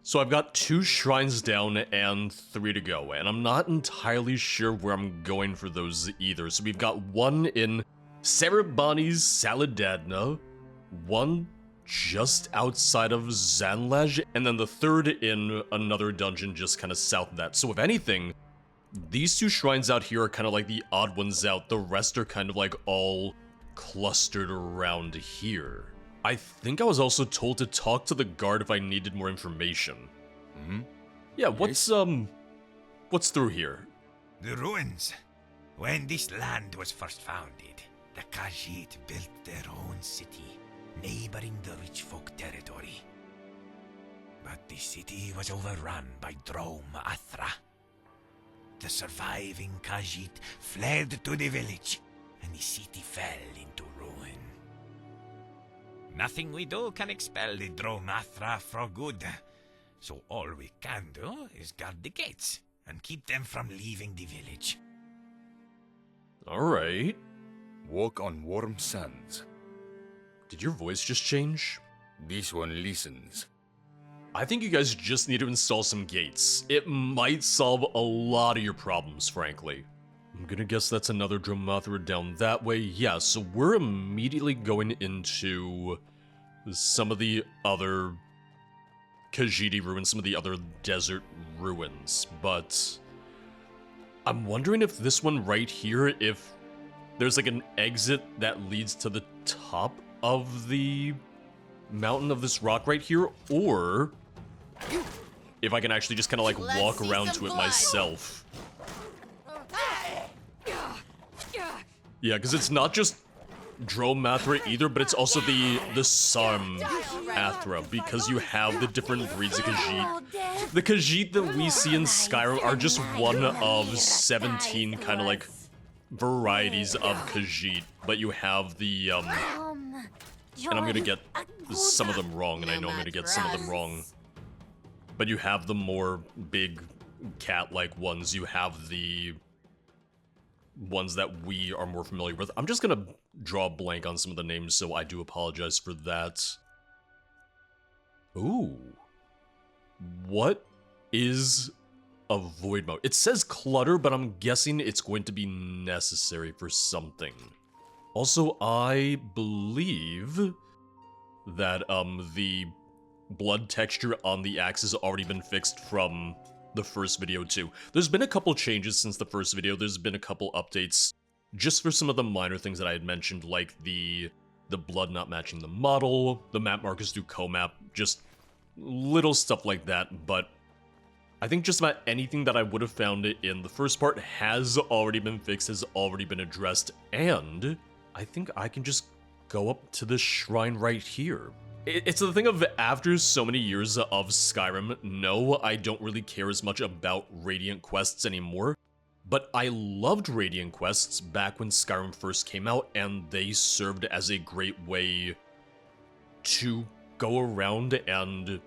So I've got 2 shrines down and 3 to go, and I'm not entirely sure where I'm going for those either. So we've got one in Sarabani's Saladadna, one just outside of Zanlaj, and then the third in another dungeon just kind of south of that. So if anything, these 2 shrines out here are kind of like the odd ones out. The rest are kind of like all clustered around here. I think I was also told to talk to the guard if I needed more information. Yeah, what's through here? The ruins. When this land was first founded, the Khajiit built their own city, neighboring the rich folk territory. But the city was overrun by dro-m'athra. The surviving Khajiit fled to the village, and the city fell into ruin. Nothing we do can expel the dro-m'athra for good, so all we can do is guard the gates and keep them from leaving the village. Alright. Walk on warm sands. Did your voice just change? This one listens. I think you guys just need to install some gates. It might solve a lot of your problems, frankly. I'm gonna guess that's another dro-m'athra down that way. Yeah, so we're immediately going into some of the other Khajiit ruins, some of the other desert ruins, but I'm wondering if this one right here, if there's like an exit that leads to the top of the mountain of this rock right here, or if I can actually just kind of like walk around to it myself. Yeah, because it's not just dro-m'athra either, but it's also the sarm-athra, because you have the different breeds of Khajiit. The Khajiit that we see in Skyrim are just one of 17 kind of like varieties of Khajiit, but you have the, and I'm gonna get some of them wrong, and I know I'm gonna get some of them wrong, but you have the more big cat-like ones, you have the ones that we are more familiar with. I'm just gonna draw a blank on some of the names, so I do apologize for that. Ooh. What is a void mode? It says clutter, but I'm guessing it's going to be necessary for something. Also, I believe that the blood texture on the axe has already been fixed from the first video too. There's been a couple changes since the first video. There's been a couple updates just for some of the minor things that I had mentioned, like the blood not matching the model, the map markers do co-map, just little stuff like that. But I think just about anything that I would have found in the first part has already been fixed, has already been addressed, and I think I can just go up to this shrine right here. It's the thing of, after so many years of Skyrim, no, I don't really care as much about Radiant quests anymore, but I loved Radiant quests back when Skyrim first came out, and they served as a great way to go around and,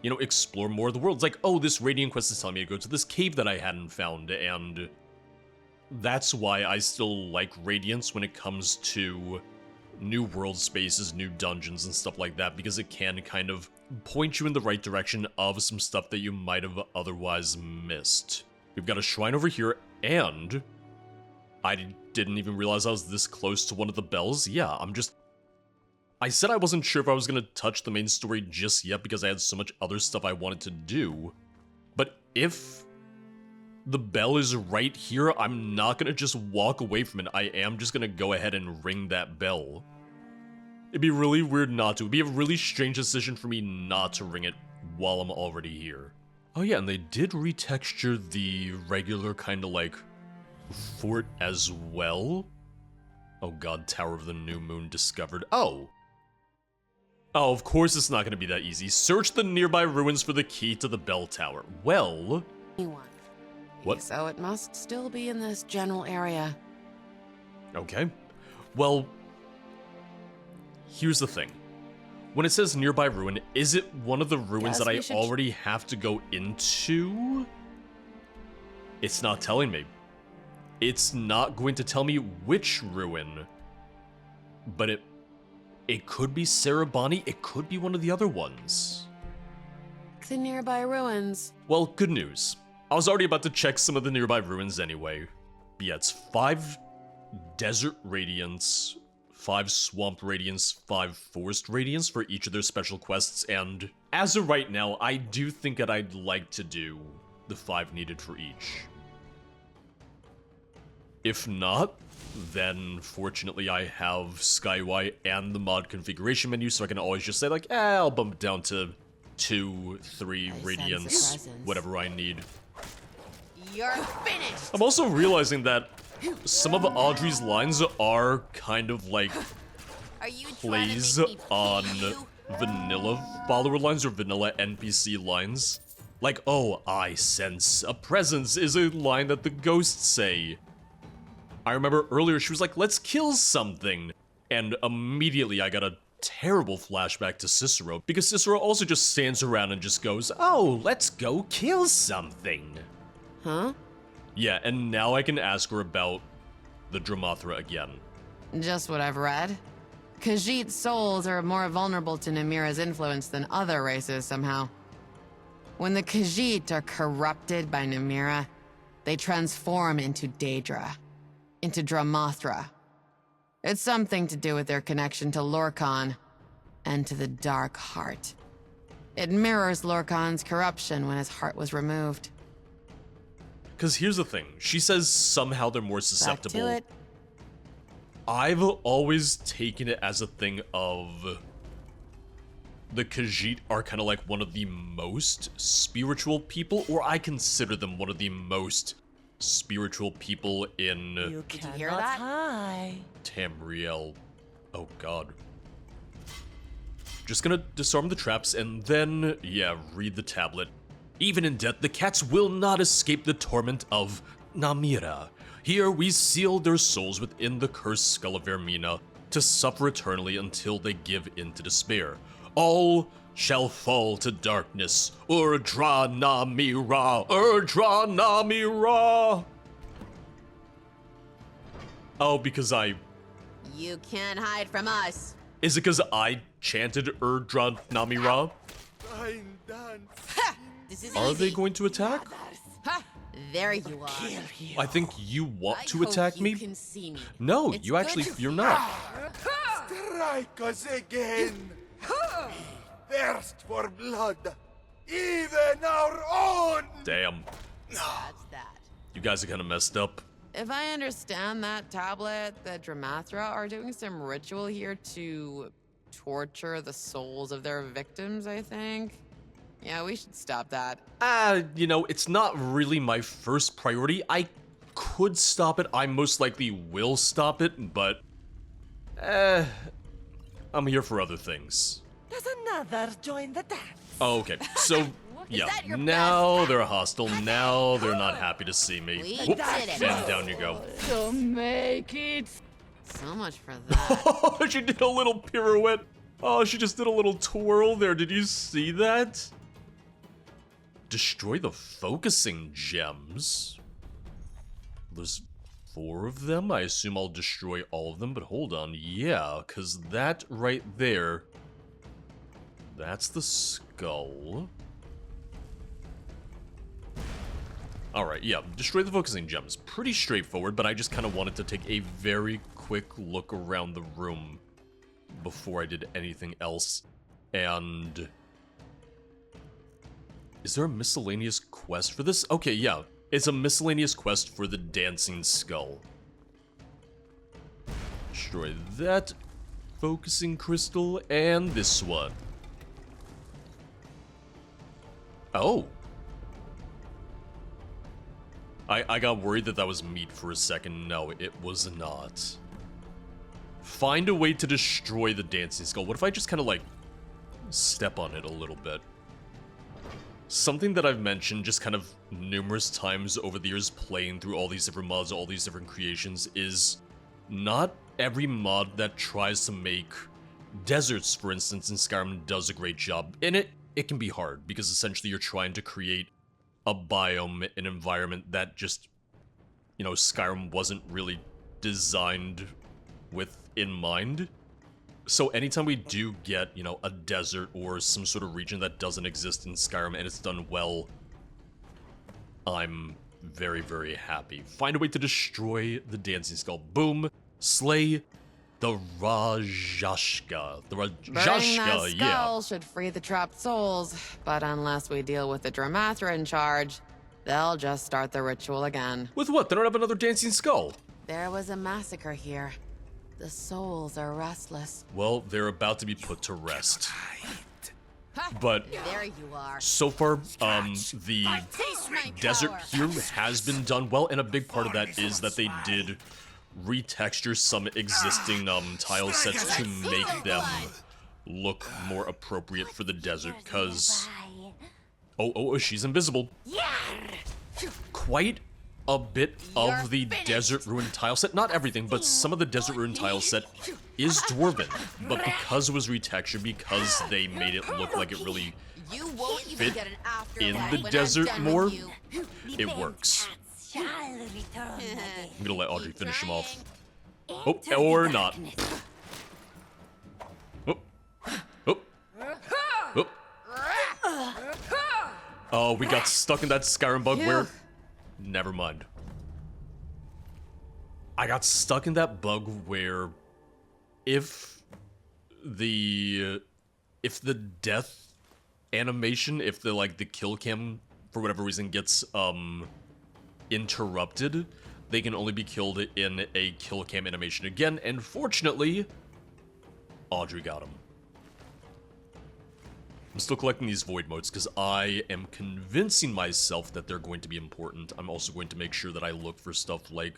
you know, explore more of the world. It's like, oh, this Radiant quest is telling me to go to this cave that I hadn't found, and that's why I still like Radiance when it comes to new world spaces, new dungeons, and stuff like that, because it can kind of point you in the right direction of some stuff that you might have otherwise missed. We've got a shrine over here, and I didn't even realize I was this close to one of the bells. Yeah, I said I wasn't sure if I was going to touch the main story just yet because I had so much other stuff I wanted to do, but if the bell is right here, I'm not gonna just walk away from it. I am just gonna go ahead and ring that bell. It'd be really weird not to. It'd be a really strange decision for me not to ring it while I'm already here. Oh yeah, and they did retexture the regular kind of like fort as well. Oh god, Tower of the New Moon discovered. Oh, of course it's not gonna be that easy. Search the nearby ruins for the key to the bell tower. Well, what? So it must still be in this general area. Okay. Well, here's the thing. When it says nearby ruin, is it one of the ruins that I already have to go into? It's not telling me. It's not going to tell me which ruin. But it could be Sarabani, it could be one of the other ones. check the nearby ruins. Well, good news. I was already about to check some of the nearby ruins anyway. But yeah, it's 5 desert radiants, 5 swamp radiants, 5 forest radiants for each of their special quests, and as of right now, I do think that I'd like to do the 5 needed for each. If not, then fortunately I have Skyway and the mod configuration menu, so I can always just say like, I'll bump it down to 2, 3 I sense a radiants, presence. whatever I need. You're finished! I'm also realizing that some of Audrey's lines are kind of like Are you plays trying to make me on pee you? vanilla follower lines or vanilla NPC lines. Like, oh, I sense a presence is a line that the ghosts say. I remember earlier she was like, let's kill something. And immediately I got a terrible flashback to Cicero, because Cicero also just stands around and just goes, oh, let's go kill something. Huh? Yeah, and now I can ask her about the dro-m'athra again. Just what I've read. Khajiit souls are more vulnerable to Namira's influence than other races somehow. When the Khajiit are corrupted by Namira, they transform into Daedra, into dro-m'athra. It's something to do with their connection to Lorkhan and to the Dark Heart. It mirrors Lorkhan's corruption when his heart was removed. Because here's the thing, she says somehow they're more Back susceptible. to it. I've always taken it as a thing of the Khajiit are kind of like one of the most spiritual people, or I consider them one of the most spiritual people in Did you hear that? Hide. Tamriel. Oh god. Just gonna disarm the traps and then, yeah, read the tablet. Even in death, the cats will not escape the torment of Namira. Here we seal their souls within the cursed skull of Vermina to suffer eternally until they give in to despair. All shall fall to darkness. Urdra Namira, Urdra Namira. Oh, because You can't hide from us. is it because I chanted Urdra Namira? Ha! This is Are easy. they going to attack? Ha! There you are. I think you want I to hope attack you me. can see me. No, It's you actually, good to you're see not. Strike us again! We thirst for blood, even our own! Damn, That's that. you guys are kind of messed up. If I understand that tablet, the dro-m'athra are doing some ritual here to torture the souls of their victims, I think. Yeah, we should stop that. You know, it's not really my first priority. I could stop it. I most likely will stop it, but I'm here for other things. Does another join the dance? Oh, okay, so yeah, that your now best? they're hostile. Now they're not happy to see me. We Whoop, did it. and down you go. So make it. So much for that. Oh, she did a little pirouette. Oh, she just did a little twirl there. Did you see that? Destroy the focusing gems. There's 4 of them. I assume I'll destroy all of them, but hold on. Yeah, because that right there, that's the skull. Alright, yeah, destroy the focusing gems. Pretty straightforward, but I just kind of wanted to take a very quick look around the room before I did anything else. And is there a miscellaneous quest for this? Okay, yeah. It's a miscellaneous quest for the dancing skull. Destroy that focusing crystal and this one. Oh. I got worried that that was meat for a second. No, it was not. Find a way to destroy the dancing skull. What if I just kind of like step on it a little bit? Something that I've mentioned just kind of numerous times over the years playing through all these different mods, all these different creations, is not every mod that tries to make deserts, for instance, in Skyrim does a great job. In it, it can be hard because essentially you're trying to create a biome, an environment that just, you know, Skyrim wasn't really designed with in mind. So anytime we do get, you know, a desert or some sort of region that doesn't exist in Skyrim and it's done well, I'm very, very happy. Find a way to destroy the Dancing Skull. Boom. Slay the Rajashka. The Burning that Rajashka, yeah. skull should free the trapped souls, but unless we deal with the dro-m'athra in charge, they'll just start the ritual again. With what? They don't have another Dancing Skull. There was a massacre here. The souls are restless. Well, they're about to be put to rest. But There you are. so far, the desert here has been done well, and a big part of that is that they did retexture some existing tile sets to make them look more appropriate for the desert, because... Oh, she's invisible. Quite a bit of the desert ruin tile set, not everything, but some of the desert ruin tile set is dwarven, but because it was retextured, because they made it look like it really You won't fit in the desert more, it works. I'm gonna let Audrey finish him off. Oh, or not. Oh. Oh. Oh. Oh, we got stuck in that Skyrim bug where... Never mind. I got stuck in that bug where if the death animation, if the kill cam for whatever reason gets interrupted, they can only be killed in a kill cam animation again, and fortunately, Audrey got him. I'm still collecting these void motes because I am convincing myself that they're going to be important. I'm also going to make sure that I look for stuff like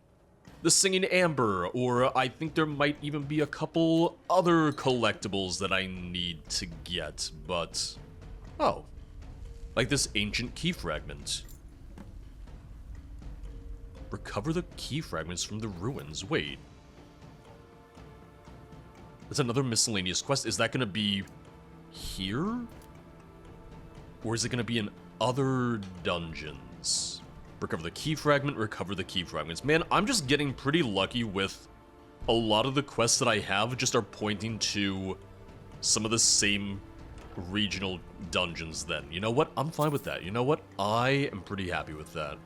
the Singing Amber, or I think there might even be a couple other collectibles that I need to get, but... Oh. Like this ancient key fragment. Recover the key fragments from the ruins. Wait. That's another miscellaneous quest. Is that going to be here? Or is it going to be in other dungeons? Recover the key fragment, recover the key fragments. Man, I'm just getting pretty lucky with a lot of the quests that I have just are pointing to some of the same regional dungeons then. You know what? I'm fine with that. You know what? I am pretty happy with that.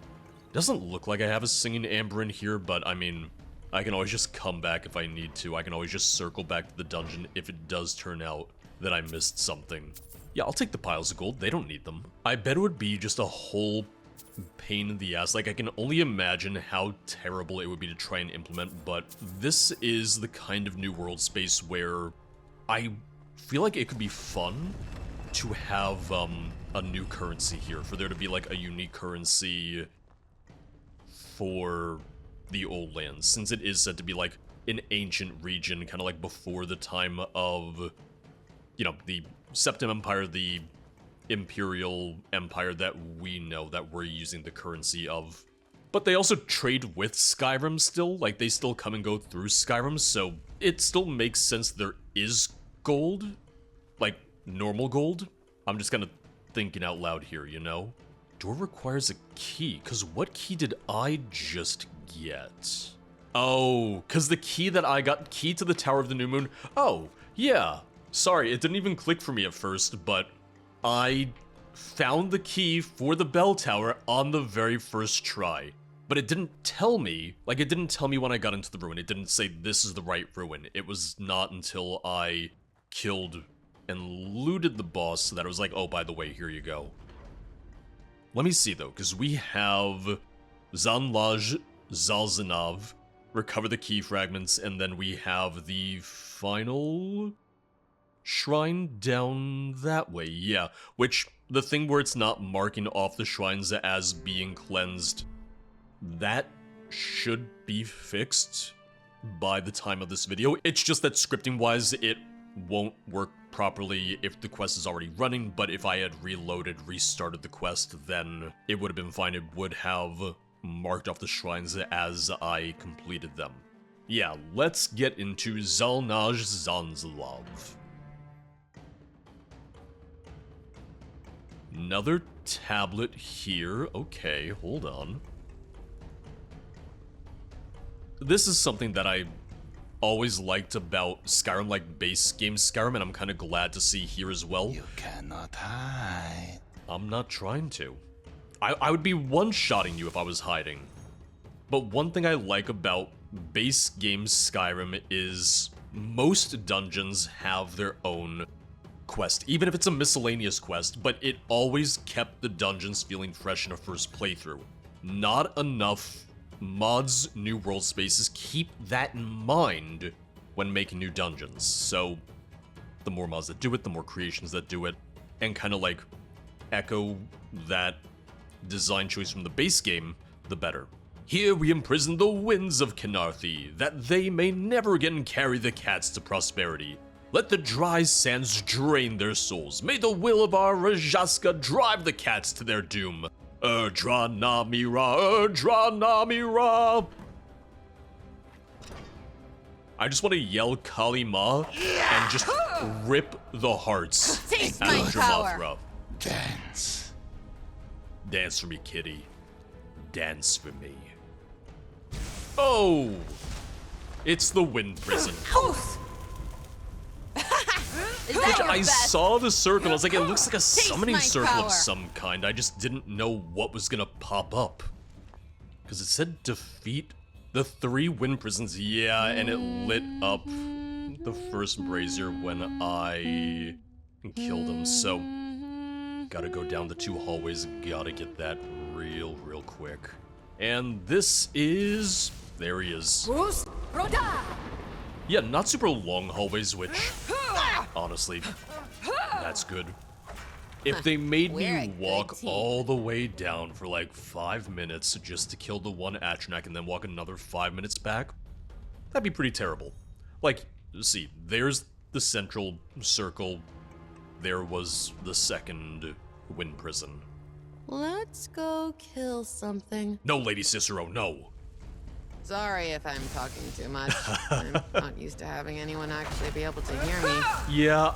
Doesn't look like I have a Singing Amber in here, but I mean, I can always just come back if I need to. I can always just circle back to the dungeon if it does turn out that I missed something. Yeah, I'll take the piles of gold. They don't need them. I bet it would be just a whole pain in the ass. Like, I can only imagine how terrible it would be to try and implement, but this is the kind of new world space where I feel like it could be fun to have a new currency here, for there to be like a unique currency for the old lands, since it is said to be like an ancient region, kind of like before the time of, you know, the Septim Empire, the Imperial Empire that we know, that we're using the currency of. But they also trade with Skyrim still, like they still come and go through Skyrim, so it still makes sense there is gold, like normal gold. I'm just kind of thinking out loud here, you know? Door requires a key, because what key did I just get? Oh, because the key that I got, key to the Tower of the New Moon. Oh, yeah. Sorry, it didn't even click for me at first, but I found the key for the bell tower on the very first try. But it didn't tell me, like it didn't tell me when I got into the ruin. It didn't say this is the right ruin. It was not until I killed and looted the boss that it was like, oh, by the way, here you go. Let me see though, because we have Zanlaj Zalzanav, recover the key fragments, and then we have the final shrine down that way, yeah. Which, the thing where it's not marking off the shrines as being cleansed, that should be fixed by the time of this video. It's just that scripting-wise, it won't work properly if the quest is already running, but if I had reloaded, restarted the quest, then it would have been fine. It would have marked off the shrines as I completed them. Yeah, let's get into Zalnaj Zanzalav. Another tablet here. Okay, hold on. This is something that I always liked about Skyrim, like base game Skyrim, and I'm kind of glad to see here as well. You cannot hide. I'm not trying to. I would be one-shotting you if I was hiding. But one thing I like about base game Skyrim is most dungeons have their own quest, even if it's a miscellaneous quest, but it always kept the dungeons feeling fresh in a first playthrough. Not enough mods, new world spaces keep that in mind when making new dungeons. So the more mods that do it, the more creations that do it, and kind of like echo that design choice from the base game, the better. Here we imprison the winds of Kenarthi, that they may never again carry the cats to prosperity. Let the dry sands drain their souls. May the will of our Rajaska drive the cats to their doom. Erdra Namira, Erdra Namira. I just want to yell Kalima and just rip the hearts Taste out my of power. dro-m'athra. Dance. Dance for me, kitty. Dance for me. Oh! It's the wind prison. Is that your I best? saw the circle. I was like, it looks like a summoning my circle power. of some kind. I just didn't know what was gonna pop up. Because it said defeat the 3 wind prisons. Yeah, and it lit up the first brazier when I killed him. So, gotta go down the 2 hallways. Gotta get that real quick. And this is... there he is. Yeah, not super long hallways, which, honestly, that's good. If they made We're a me good walk team. all the way down for like 5 minutes just to kill the one Atronach and then walk another 5 minutes back, that'd be pretty terrible. Like, see, there's the central circle. There was the second wind prison. Let's go kill something. No, Lady Cicero, no. Sorry if I'm talking too much. I'm not used to having anyone actually be able to hear me. Yeah,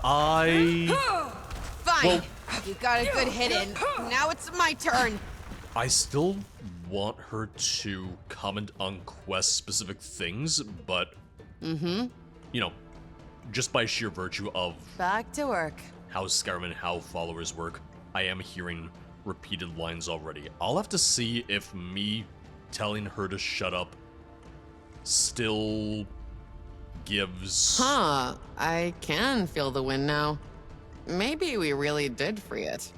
Fine. Well- You got a good hit in. Now it's my turn. I still want her to comment on quest-specific things, but, you know, just by sheer virtue of Back to work. how Skyrim and how followers work, I am hearing repeated lines already. I'll have to see if me telling her to shut up still gives... Huh. I can feel the wind now. Maybe we really did free it.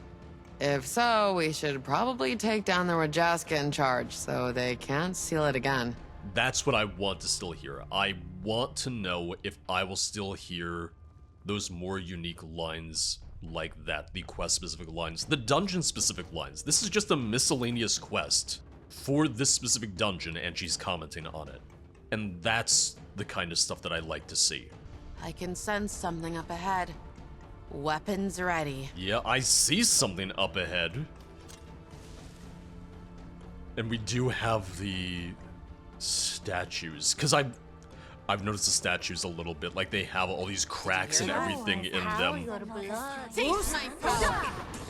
If so, we should probably take down the Rajaska in charge so they can't steal it again. That's what I want to still hear. I want to know if I will still hear those more unique lines like that, the quest-specific lines, the dungeon-specific lines. This is just a miscellaneous quest for this specific dungeon, and she's commenting on it. And that's the kind of stuff that I like to see. I can sense something up ahead. Weapons ready. Yeah, I see something up ahead. And we do have the statues, because I've noticed the statues a little bit, like they have all these cracks and everything in them. Taste my power.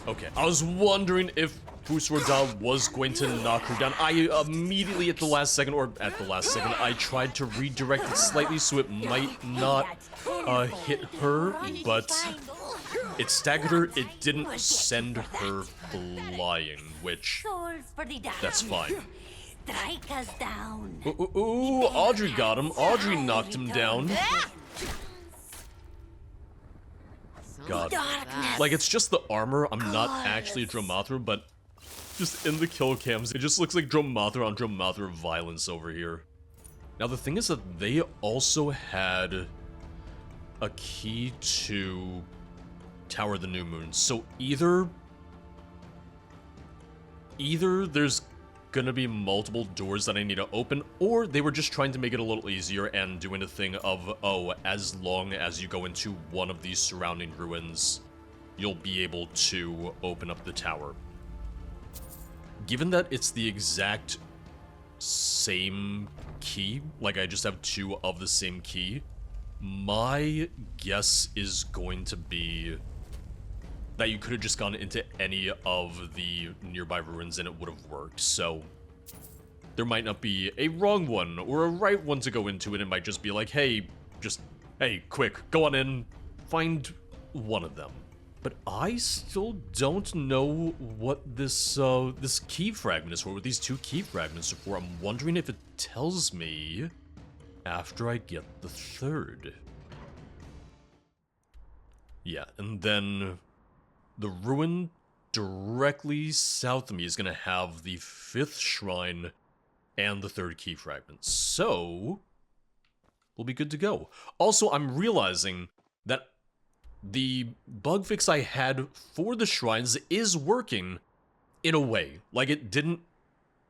Okay, I was wondering if Pusroda was going to knock her down. I immediately at the last second, I tried to redirect it slightly so it might not hit her, but it staggered her. It didn't send her flying, which, that's fine. Strike us down. Ooh, Audrey got him. Audrey knocked him down. God. Like, it's just the armor. I'm not actually a dro-m'athra, but just in the kill cams, it just looks like dro-m'athra on dro-m'athra violence over here. Now, the thing is that they also had a key to Tower of the New Moon. So either there's gonna be multiple doors that I need to open, or they were just trying to make it a little easier and doing a thing of, oh, as long as you go into one of these surrounding ruins, you'll be able to open up the tower. Given that it's the exact same key, like I just have 2 of the same key, my guess is going to be that you could have just gone into any of the nearby ruins and it would have worked. So There might not be a wrong one or a right one to go into, and it might just be like, hey, hey, quick, go on in, find one of them. But I still don't know what this key fragment is for, what these 2 key fragments are for. I'm wondering if it tells me after I get the 3rd. Yeah, and then the ruin directly south of me is going to have the 5th shrine and the 3rd key fragment. So, we'll be good to go. Also, I'm realizing that the bug fix I had for the shrines is working in a way. Like, it didn't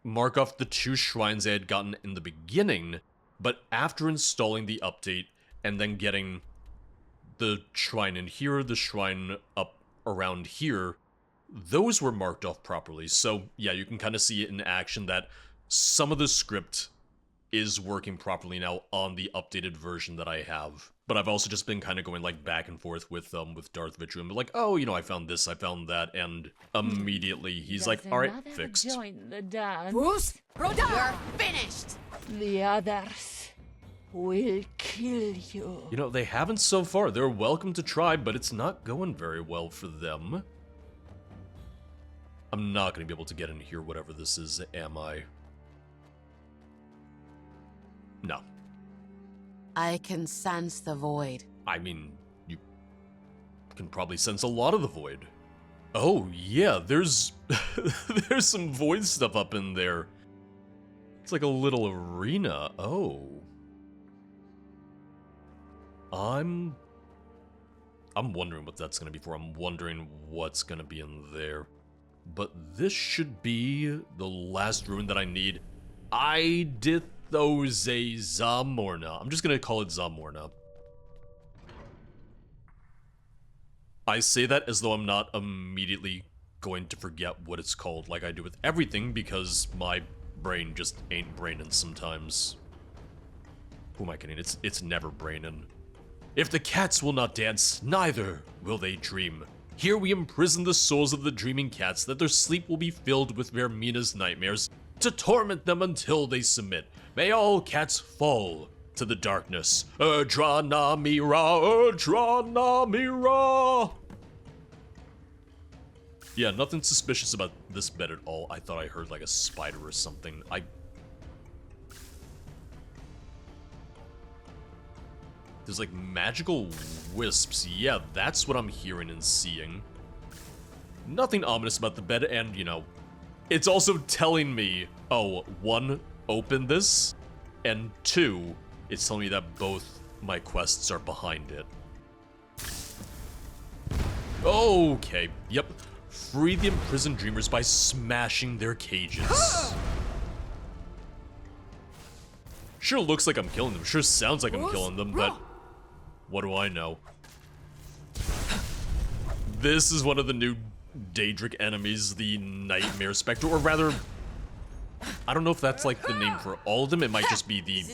mark off the 2 shrines I had gotten in the beginning, but after installing the update and then getting the shrine in here, the shrine up around here, those were marked off properly. So, yeah, you can kind of see it in action that some of the script is working properly now on the updated version that I have. But I've also just been kind of going like back and forth with Darth Vitru and be like, oh, you know, I found this, I found that, and immediately he's like, all right, fixed. Join the dance. Bruce, you're finished. The others will kill you. You know, they haven't so far. They're welcome to try, but it's not going very well for them. I'm not going to be able to get in here, whatever this is, am I? No. I can sense the void. I mean, you can probably sense a lot of the void. Oh, yeah, there's there's some void stuff up in there. It's like a little arena. Oh. I'm wondering what that's going to be for. I'm wondering what's going to be in there. But this should be the last ruin that I need. Zamorna. I'm just gonna call it Zamorna. I say that as though I'm not immediately going to forget what it's called like I do with everything, because my brain just ain't braining sometimes. Who am I kidding? It's never braining. If the cats will not dance, neither will they dream. Here we imprison the souls of the dreaming cats, that their sleep will be filled with Vermina's nightmares, to torment them until they submit. May all cats fall to the darkness. Erdra na mira. Yeah, nothing suspicious about this bed at all. I thought I heard like a spider or something. There's like magical wisps. Yeah, that's what I'm hearing and seeing. Nothing ominous about the bed, and you know, it's also telling me, oh, 1, open this, and 2, it's telling me that both my quests are behind it. Okay, yep. Free the imprisoned dreamers by smashing their cages. Sure looks like I'm killing them, sure sounds like I'm killing them, but what do I know? This is one of the new Daedric enemies, the Nightmare Spectre, or rather, I don't know if that's like the name for all of them. It might just be the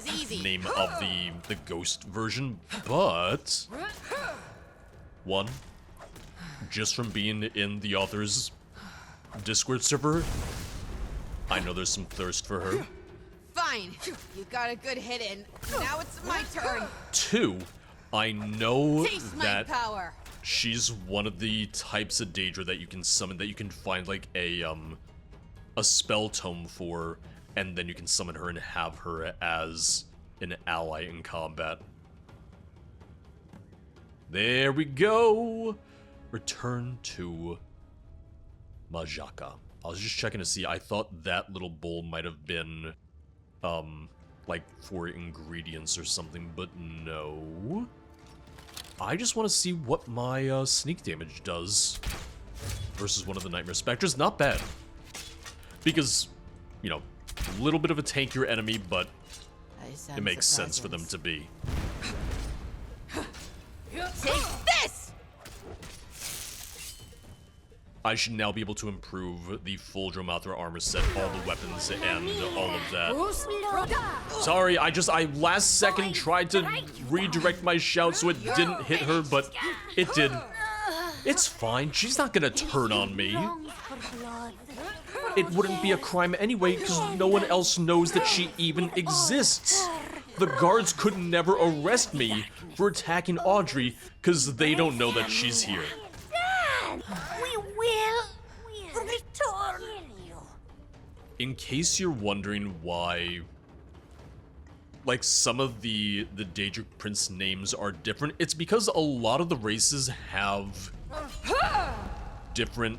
name of the ghost version, but 1, just from being in the author's Discord server, I know there's some thirst for her. Fine, you got a good hit in. Now it's my turn. 2, I know Taste my that power. she's one of the types of Daedra that you can summon, that you can find like a spell tome for, and then you can summon her and have her as an ally in combat. There we go! Return to Majaka. I was just checking to see, I thought that little bowl might have been, like for ingredients or something, but no. I just want to see what my sneak damage does versus one of the Nightmare Spectres. Not bad. Because, you know, a little bit of a tankier enemy, but it makes sense for them to be. Take this! I should now be able to improve the full dro-m'athra armor set, all the weapons, and all of that. Sorry, I last second tried to redirect my shout so it didn't hit her, but it did. It's fine, she's not gonna turn on me. it wouldn't be a crime anyway because no one else knows that she even exists. The guards could never arrest me for attacking Audrey because they don't know that she's here. We will return you. In case you're wondering why, like, some of the Daedric Prince names are different, it's because a lot of the races have different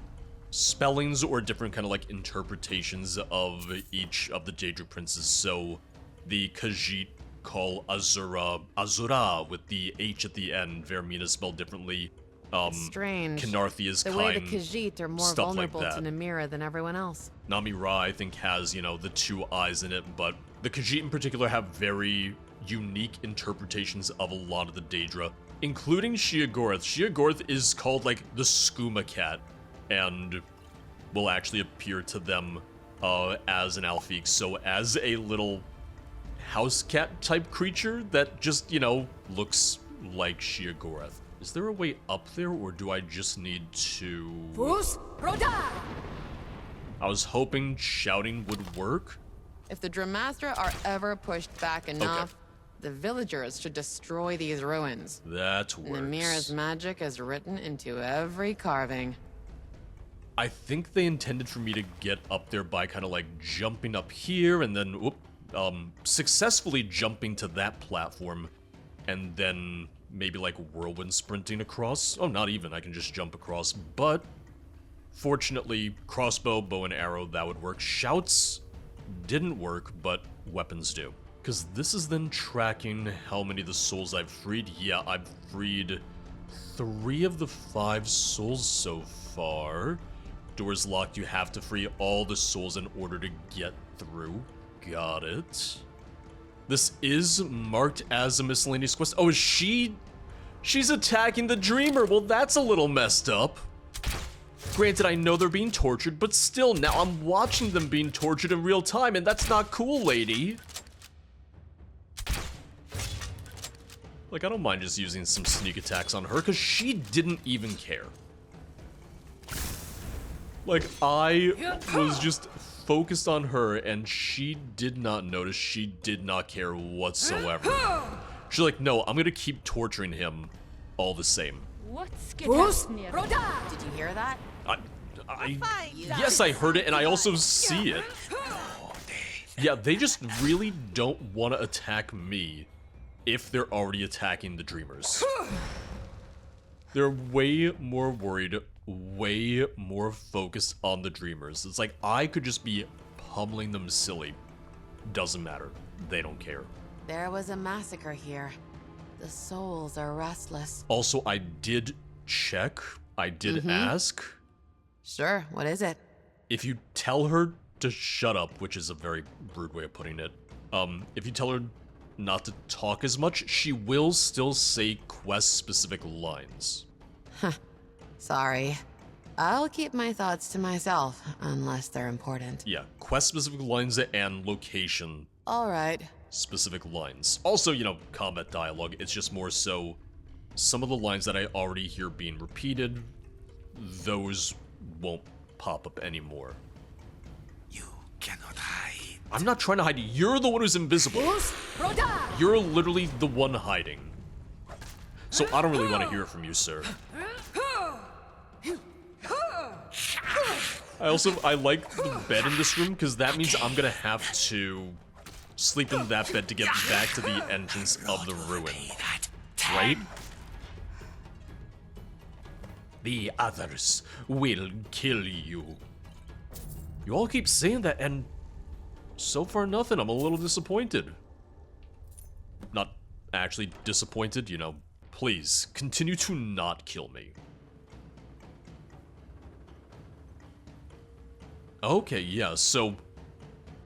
spellings or different kind of like interpretations of each of the Daedric Princes. So the Khajiit call Azura with the H at the end. Vermina spelled differently. Strange. Kenarthi is The kind. way the Khajiit are more stuff vulnerable like to that. Namira than everyone else. Namira, I think, has, you know, the two eyes in it, but the Khajiit in particular have very unique interpretations of a lot of the Daedra, including Sheogorath. Sheogorath is called, like, the skooma cat, and will actually appear to them as an Alfiq, so as a little house cat type creature that just, you know, looks like Sheogorath. Is there a way up there, or do I just need to... I was hoping shouting would work. If the dro-m'athra are ever pushed back enough, the villagers should destroy these ruins. That works. Namira's magic is written into every carving. I think they intended for me to get up there by kind of like jumping up here and then successfully jumping to that platform and then maybe like whirlwind sprinting across. Oh, not even. I can just jump across. But fortunately, crossbow, bow and arrow, that would work. Shouts didn't work, but weapons do. Because this is then tracking how many of the souls I've freed. Yeah, I've freed 3 of the 5 souls so far. Doors locked, you have to free all the souls in order to get through. Got it. This is marked as a miscellaneous quest. Oh, is she... She's attacking the Dreamer. Well, that's a little messed up. Granted, I know they're being tortured, but still, now I'm watching them being tortured in real time, and that's not cool, lady. Like, I don't mind just using some sneak attacks on her, because she didn't even care. Like, I was just focused on her, and she did not notice. She did not care whatsoever. She's like, no, I'm gonna keep torturing him all the same. What's Did you hear that? Yes, I heard it, and I also see it. Yeah, they just really don't want to attack me if they're already attacking the Dreamers. They're way more worried, way more focused on the Dreamers. It's like, I could just be pummeling them silly. Doesn't matter. They don't care. There was a massacre here. The souls are restless. Also, I did check. I did ask. Sure, what is it? If you tell her to shut up, which is a very rude way of putting it, if you tell her not to talk as much, she will still say quest-specific lines. Sorry. I'll keep my thoughts to myself, unless they're important. Yeah, quest-specific lines and location All right. specific lines. Also, you know, combat dialogue, it's just more so some of the lines that I already hear being repeated, those won't pop up anymore. You cannot hide. I'm not trying to hide. You're the one who's invisible. You're literally the one hiding. So I don't really want to hear it from you, sir. I like the bed in this room because that means I'm gonna have to sleep in that bed to get back to the entrance of the ruin. Right? The others will kill you. You all keep saying that, and so far nothing. I'm a little disappointed. Not actually disappointed, you know. Please, continue to not kill me. Okay, yeah, so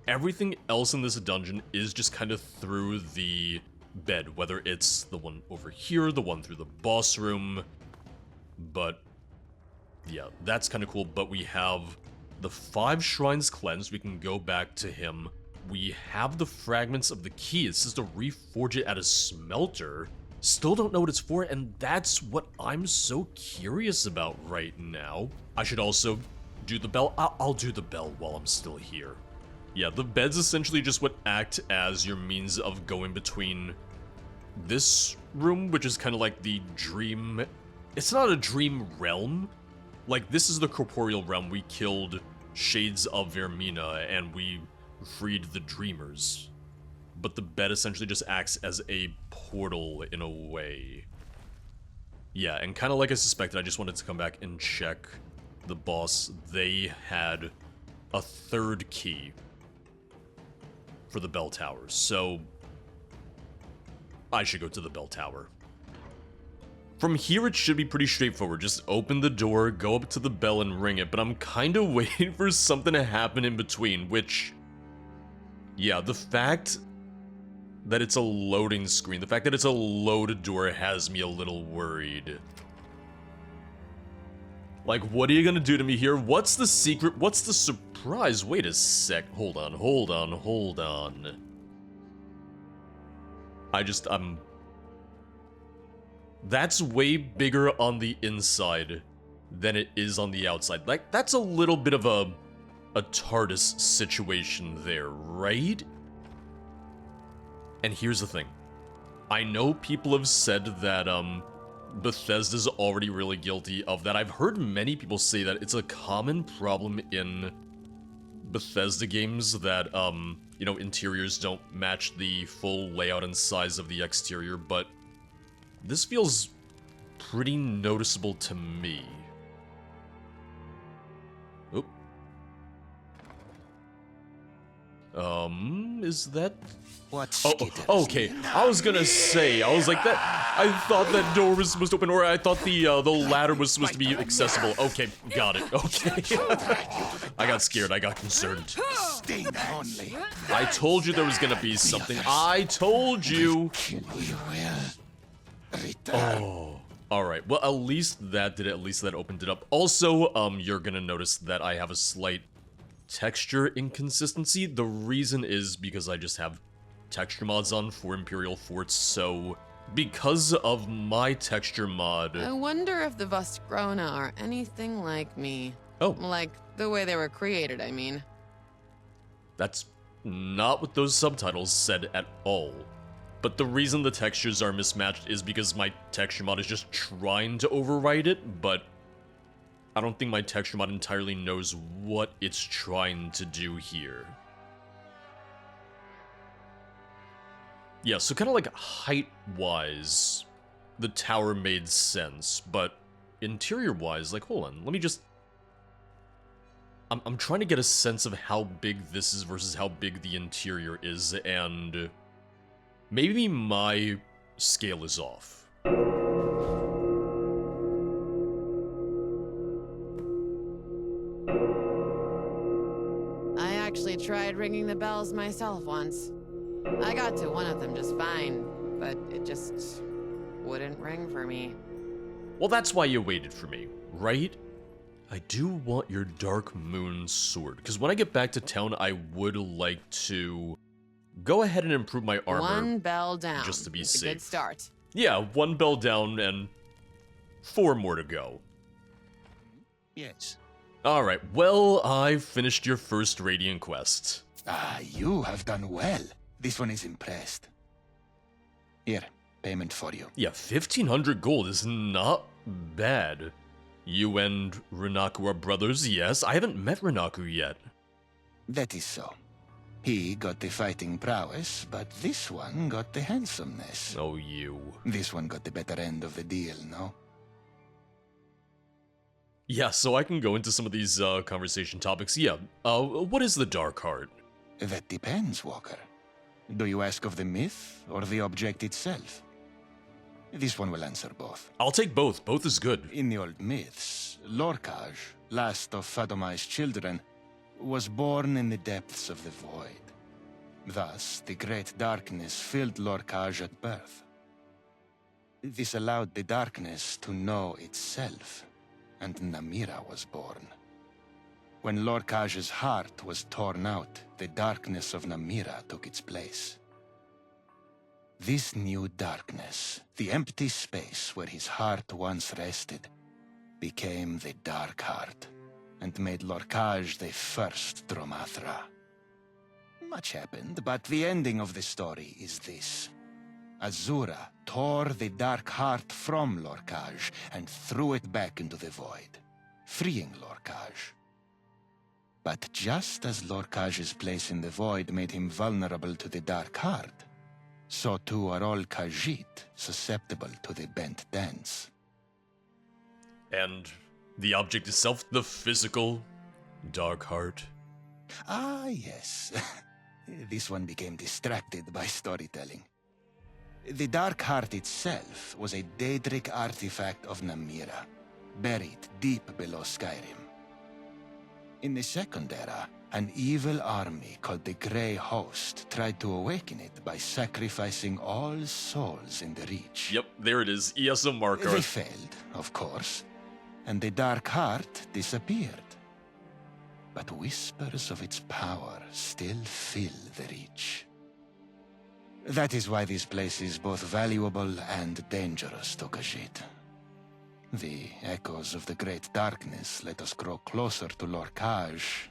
everything else in this dungeon is just kind of through the bed, whether it's the one over here, the one through the boss room, but yeah, that's kind of cool. But we have the 5 shrines cleansed. We can go back to him. We have the fragments of the key. It says to reforge it at a smelter. Still don't know what it's for, and that's what I'm so curious about right now. I should also do the bell? I'll do the bell while I'm still here. Yeah, the beds essentially just would act as your means of going between this room, which is kind of like the dream... It's not a dream realm. Like, this is the corporeal realm. We killed Shades of Vermina, and we freed the Dreamers. But the bed essentially just acts as a portal in a way. Yeah, and kind of like I suspected, I just wanted to come back and check the boss. They had a third key for the bell tower, so I should go to the bell tower. From here, it should be pretty straightforward. Just open the door, go up to the bell, and ring it. But I'm kind of waiting for something to happen in between, which... Yeah, the fact that it's a loading screen, the fact that it's a loaded door has me a little worried. Like, what are you gonna do to me here? What's the secret? What's the surprise? Wait a sec. Hold on. That's way bigger on the inside than it is on the outside. Like, that's a little bit of a TARDIS situation there, right? And here's the thing. I know people have said that, Bethesda's already really guilty of that. I've heard many people say that it's a common problem in Bethesda games that, you know, interiors don't match the full layout and size of the exterior, but this feels pretty noticeable to me. Oop. Is that... What? Oh, okay. I was gonna say, I was like that. I thought that door was supposed to open, or I thought the ladder was supposed to be accessible. Okay, got it. Okay. I got scared. I got concerned. Sting only. I told you there was gonna be something. I told you. You will return. Oh. All right. Well, at least that did it. At least that opened it up. Also, you're gonna notice that I have a slight texture inconsistency. The reason is because I just have texture mods on for Imperial Forts, so because of my texture mod... I wonder if the Voskrona are anything like me. Oh. Like, the way they were created, I mean. That's not what those subtitles said at all. But the reason the textures are mismatched is because my texture mod is just trying to override it, but I don't think my texture mod entirely knows what it's trying to do here. Yeah, so kind of like height-wise, the tower made sense, but interior-wise, like, hold on, let me just... I'm trying to get a sense of how big this is versus how big the interior is, and maybe my scale is off. I actually tried ringing the bells myself once. I got to one of them just fine, but it just wouldn't ring for me. Well, that's why you waited for me, right? I do want your Dark Moon sword, because when I get back to town, I would like to go ahead and improve my armor. One bell down. Just to be It's safe. a good start. Yeah, 1 bell down and 4 more to go. Yes. Alright, well, I finished your first Radiant quest. Ah, you have done well. This one is impressed. Here, payment for you. Yeah, 1,500 gold is not bad. You and Renaku are brothers, yes. I haven't met Renaku yet. That is so. He got the fighting prowess, but this one got the handsomeness. Oh, you. This one got the better end of the deal, no? Yeah, so I can go into some of these conversation topics. Yeah, what is the Dark Heart? That depends, Walker. Do you ask of the myth or the object itself? This one will answer both. I'll take both. Both is good. In the old myths, Lorcaj, last of Fadomai's children, was born in the depths of the void. Thus, the great darkness filled Lorcaj at birth. This allowed the darkness to know itself, and Namira was born. When Lorcaj's heart was torn out, the darkness of Namira took its place. This new darkness, the empty space where his heart once rested, became the Dark Heart. and made Lorcage the first dro-m'athra. Much happened, but the ending of the story is this. Azura tore the dark heart from Lorcage and threw it back into the void, freeing Lorcage. But just as Lorcage's place in the void made him vulnerable to the dark heart, so too are all Khajiit susceptible to the bent dance. And the object itself, the physical dark heart. Ah, yes. This one became distracted by storytelling. The Dark Heart itself was a Daedric artifact of Namira, buried deep below Skyrim. In the Second Era, an evil army called the Grey Host tried to awaken it by sacrificing all souls in the Reach. Yep, there it is. ESO marker. They failed, of course, and the Dark Heart disappeared. But whispers of its power still fill the Reach. That is why this place is both valuable and dangerous to Khajiit. The echoes of the Great Darkness let us grow closer to Lorcage,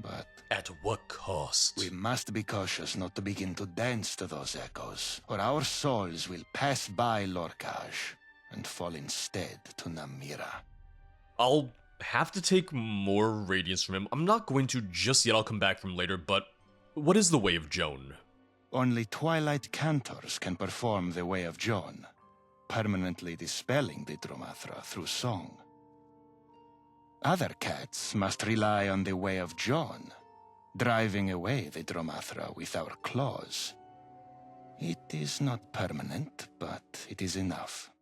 but At what cost? we must be cautious not to begin to dance to those echoes, or our souls will pass by Lorcage and fall instead to Namira. I'll have to take more radiance from him. I'm not going to just yet. I'll come back from later, but what is the Way of Joan? Only Twilight Cantors can perform the Way of Joan, permanently dispelling the dro-m'athra through song. Other cats must rely on the Way of Joan, driving away the dro-m'athra with our claws. It is not permanent, but it is enough.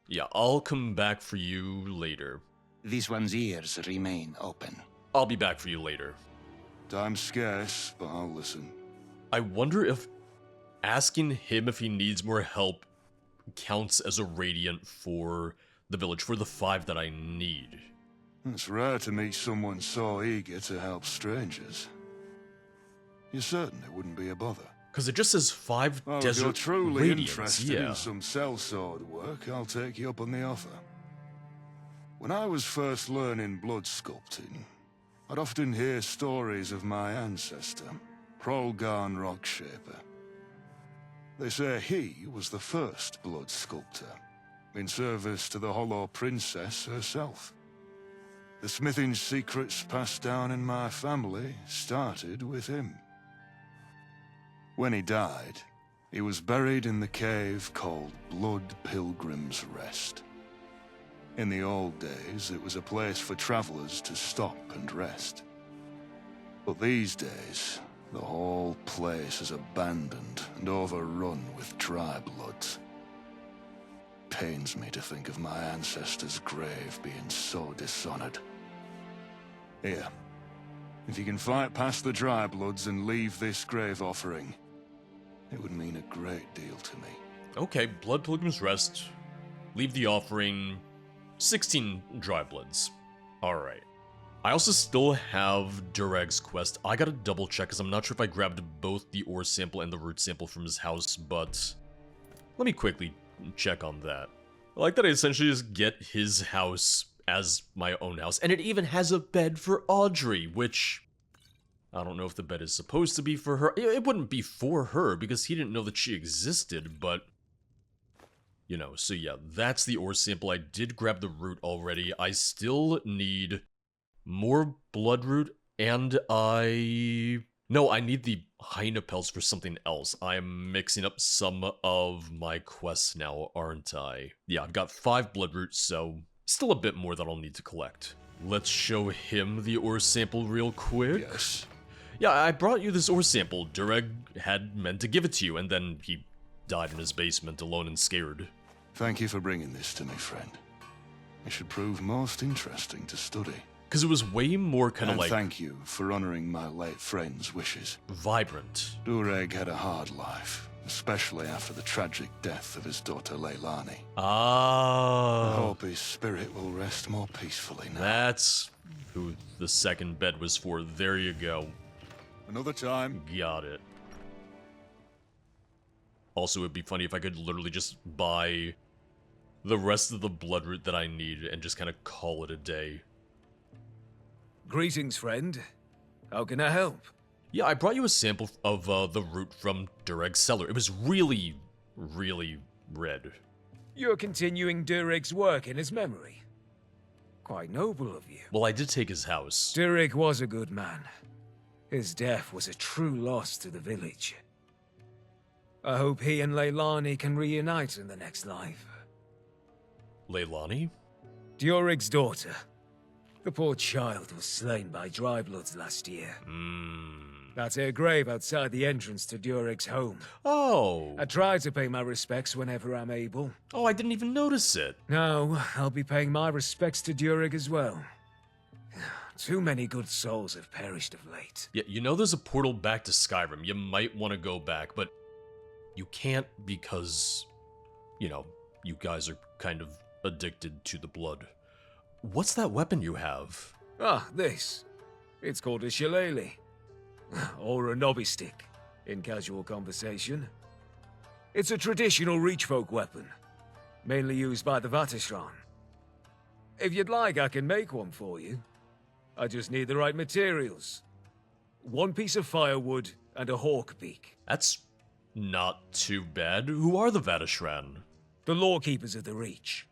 Yeah, I'll come back for you later. This one's ears remain open. I'll be back for you later. Time's scarce, but I'll listen. I wonder if asking him if he needs more help counts as a radiant for the village, for the 5 that I need. It's rare to meet someone so eager to help strangers. You're certain it wouldn't be a bother? Because it just says 5 Well, if desert you're truly radiants, interested yeah. in some sellsword work, I'll take you up on the offer. When I was first learning blood sculpting, I'd often hear stories of my ancestor, Prolgarn Rockshaper. They say he was the first blood sculptor, in service to the Hollow Princess herself. The smithing secrets passed down in my family started with him. When he died, he was buried in the cave called Blood Pilgrim's Rest. In the old days, it was a place for travelers to stop and rest. But these days, the whole place is abandoned and overrun with dry bloods. Pains me to think of my ancestor's grave being so dishonored. Here, if you can fight past the dry bloods and leave this grave offering, it would mean a great deal to me. Okay, Blood Pilgrim's Rest. Leave the offering. 16 dry bloods. Alright. I also still have Dureg's quest. I gotta double check because I'm not sure if I grabbed both the ore sample and the root sample from his house, but let me quickly check on that. I like that I essentially just get his house as my own house, and it even has a bed for Audrey, which I don't know if the bed is supposed to be for her. It wouldn't be for her because he didn't know that she existed, but you know, so yeah, that's the ore sample. I did grab the root already. I still need more blood root, and no, I need the hyena pelts for something else. I'm mixing up some of my quests now, aren't I? Yeah, I've got 5 blood roots, so still a bit more that I'll need to collect. Let's show him the ore sample real quick. Yes. Yeah, I brought you this ore sample. Dureg had meant to give it to you, and then he died in his basement alone and scared. Thank you for bringing this to me, friend. It should prove most interesting to study. Because it was way more kind of And like thank you for honoring my late friend's wishes. vibrant. Dureg had a hard life, especially after the tragic death of his daughter Leilani. I Ah, hope his spirit will rest more peacefully now. that's who the second bed was for. There you go. Another time. Got it. Also, it'd be funny if I could literally just buy the rest of the bloodroot that I need and just kind of call it a day. Greetings, friend. How can I help? Yeah, I brought you a sample of the root from Dureg's cellar. It was really, really red. You're continuing Dureg's work in his memory. Quite noble of you. Well, I did take his house. Dureg was a good man. His death was a true loss to the village. I hope he and Leilani can reunite in the next life. Leilani? Dureg's daughter. The poor child was slain by drybloods last year. That's her grave outside the entrance to Dureg's home. Oh. I try to pay my respects whenever I'm able. Oh, I didn't even notice it. Now, I'll be paying my respects to Dureg as well. Too many good souls have perished of late. Yeah, you know there's a portal back to Skyrim. You might want to go back, but you can't because, you know, you guys are kind of addicted to the blood. What's that weapon you have? Ah, this. It's called a shillelagh. Or a knobby stick, in casual conversation. It's a traditional reachfolk weapon, mainly used by the Vatishran. If you'd like, I can make one for you. I just need the right materials. 1 piece of firewood and a hawk beak. That's not too bad. Who are the Vatishran? The lawkeepers of the Reach.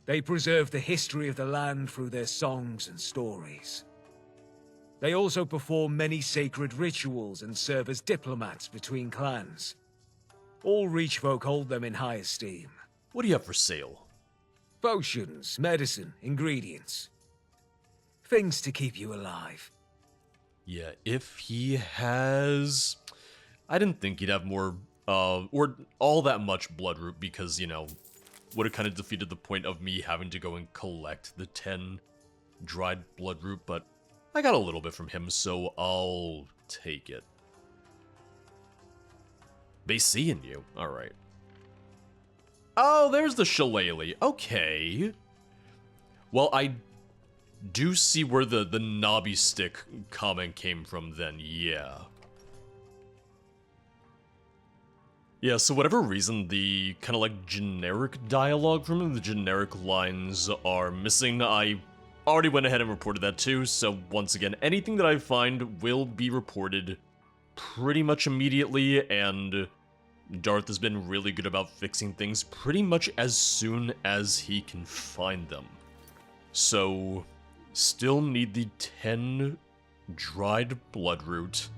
They preserve the history of the land through their songs and stories. They also perform many sacred rituals and serve as diplomats between clans. All Reach folk hold them in high esteem. What do you have for sale? Potions, medicine, ingredients. Things to keep you alive. Yeah, if he has... I didn't think he'd have more, or all that much bloodroot because, you know, would have kind of defeated the point of me having to go and collect the 10 dried bloodroot, but I got a little bit from him, so I'll take it. They seeing you. Alright. Oh, there's the shillelagh. Okay. Well, I do see where the knobby stick comment came from then, yeah. Yeah, so whatever reason, the kind of like generic dialogue from him, the generic lines are missing. I already went ahead and reported that too, so once again, anything that I find will be reported pretty much immediately, and Darth has been really good about fixing things pretty much as soon as he can find them. So, still need the 10 dried bloodroot,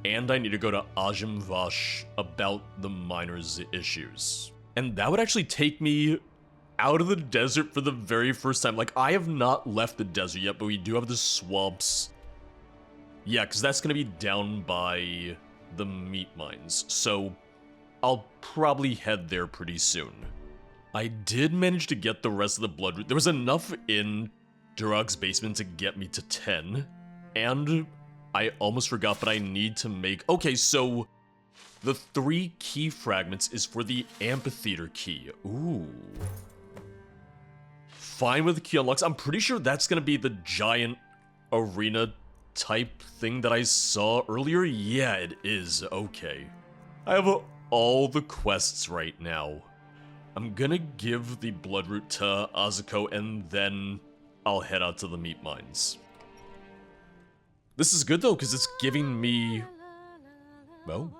and I need to go to Ajim Vash about the miners' issues. And that would actually take me out of the desert for the very first time. Like, I have not left the desert yet, but we do have the swamps. Yeah, because that's going to be down by the meat mines. So, I'll probably head there pretty soon. I did manage to get the rest of the bloodroot. There was enough in Durog's basement to get me to 10. And I almost forgot, but I need to make... Okay, so the 3 key fragments is for the amphitheater key. Ooh. Fine with the key unlocks. I'm pretty sure that's going to be the giant arena type thing that I saw earlier. Yeah, it is. Okay. I have all the quests right now. I'm gonna give the bloodroot to Azuko, and then I'll head out to the meat mines. This is good though, because it's giving me... Oh.